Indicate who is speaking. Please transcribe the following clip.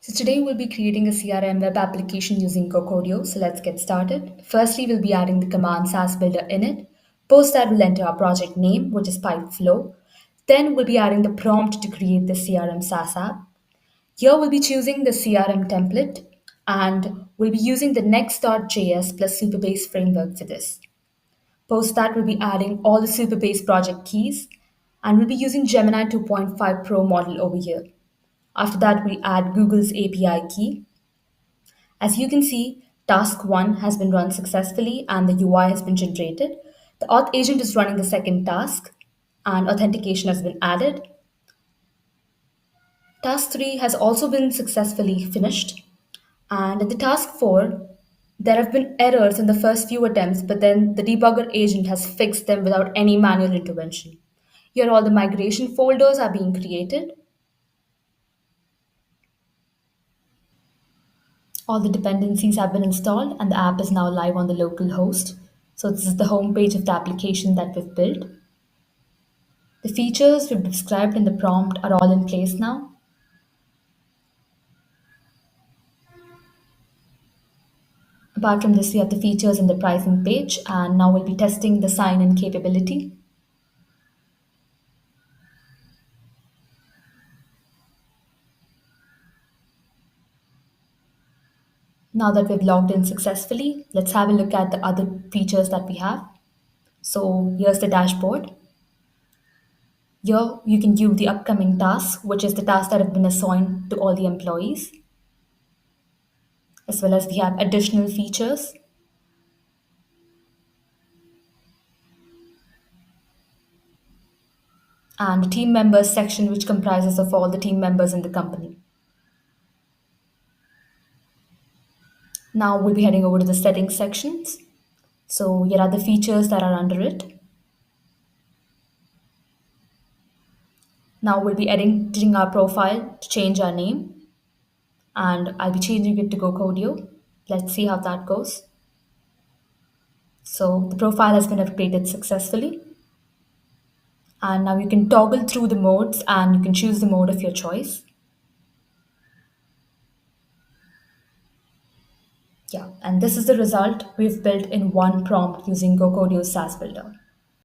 Speaker 1: So today we'll be creating a CRM web application using GoCodeo. So let's get started. Firstly, we'll be adding the command SaaS Builder init. Post that, we'll enter our project name, which is Pipeflow. Then we'll be adding the prompt to create the CRM SaaS app. Here we'll be choosing the CRM template and we'll be using the Next.js plus Supabase framework for this. Post that, we'll be adding all the Supabase project keys and we'll be using Gemini 2.5 Pro model over here. After that, we'll add Google's API key. As you can see, task 1 has been run successfully and the UI has been generated. The auth agent is running the second task and authentication has been added. Task 3 has also been successfully finished. And in the task 4, there have been errors in the first few attempts, but then the debugger agent has fixed them without any manual intervention. Here, all the migration folders are being created. All the dependencies have been installed and the app is now live on the local host. So this is the home page of the application that we've built. The features we've described in the prompt are all in place now. Apart from this, we have the features in the pricing page and now we'll be testing the sign-in capability. Now that we've logged in successfully, let's have a look at the other features that we have. So here's the dashboard. Here you can view the upcoming tasks, which is the task that have been assigned to all the employees, as well as we have additional features. And the team members section, which comprises of all the team members in the company. Now we'll be heading over to the settings sections. So here are the features that are under it. Now we'll be editing our profile to change our name and I'll be changing it to GoCodeo. Let's see how that goes. So the profile has been updated successfully. And now you can toggle through the modes and you can choose the mode of your choice. Yeah, and this is the result we've built in one prompt using GoCodeo SaaS Builder.